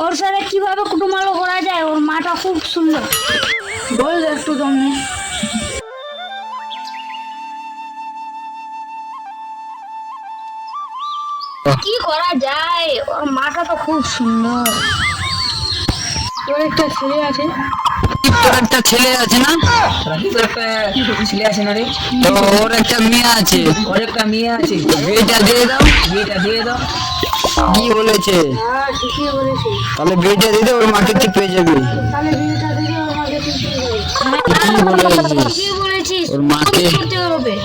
ওর সাথে কিভাবে কুটুম আলো করা যায়, ওর মাটা খুব সুন্দর। বল একটু তুমি। কি করা যায়, ওর মাটা তো খুব সুন্দর। তোর একটা ছেলে আছে, তোর একটা ছেলে আছে না? তোর একটা ছেলে আছে না রে? তো ওর একটা মেয়ে আছে, ওর একটা মেয়ে আছে, বিয়েটা দিয়ে দাও। বিয়েটা দিয়ে দাও। কি বলেছে? হ্যাঁ ঠিকই বলেছি। তাহলে বিয়েটা দিয়ে দে, ওর মাকে তুই পেয়ে যাবি। তাহলে বিয়েটা দিলে আমাকে ঠিক কি বলেছিস? কি বলেছিস? ওর মাকে করতে হবে।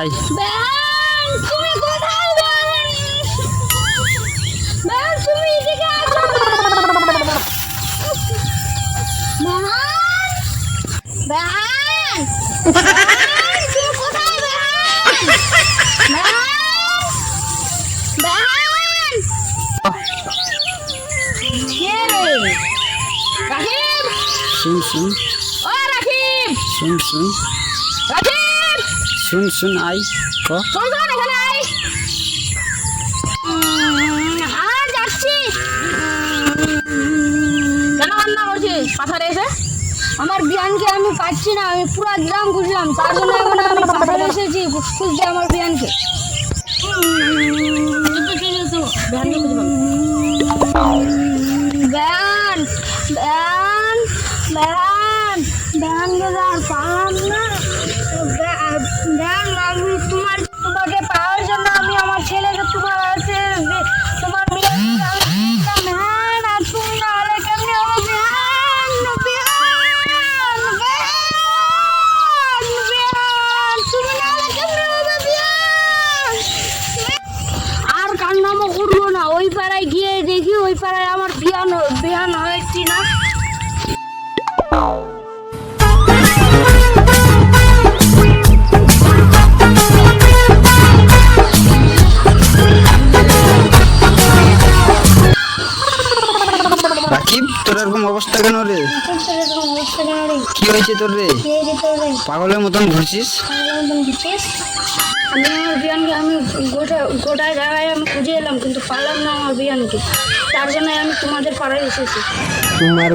আই বেহান তুমি কোথায় বেহান? বেহান তুমি এদিকে আসো। বেহান বেহান বেহান তুমি কোথায় বেহান? বেহান বেহান কে রে? রাকিব, শুন শুন ও রাকিব, শুন শুন রাকিব শুন শুন আই ক শোন শোন এখানে আয়। হ্যাঁ যাচ্ছি। কেন কান্না করছিস পাথারে এসে? আমার বিয়ানকে আমি পাচ্ছি না, আমি পুরো গ্রাম খুঁজলাম, তার জন্য এখন আমি পাথারে এসেছি খুঁজছি আমার বিয়ানকে। বিয়ান বিয়ান বিয়ান বিয়ানকে আর পালাম না। বিয়ান আমি তোমাকে পাওয়ার জন্য আমি আমার ছেলেকে তোমার কাছে তোমার মেয়ে বিয়ান আর তুমি না হলে কেমনি হবে? বিয়ান বিয়ান বিয়ান বিয়ান তুমি না হলে কেমনি হবে? বিয়ান আর কান্নামো করবো না, ওই পাড়ায় গিয়ে দেখি ওই পাড়ায় আমার বিয়ান বিয়ান হয়েছি না। রাকিব, তোর এরকম অবস্থা কেন রে? কি হয়েছে তোর রে? পাগলের মতন ঘুরছিস? আমি আমার বিয়ানকে আমি গোটায় জায়গায় আমি খুঁজে এলাম কিন্তু পারলাম না আমার বিয়ানকে, তার জন্য আমি তোমাদের পাড়ায় এসেছি। তোমার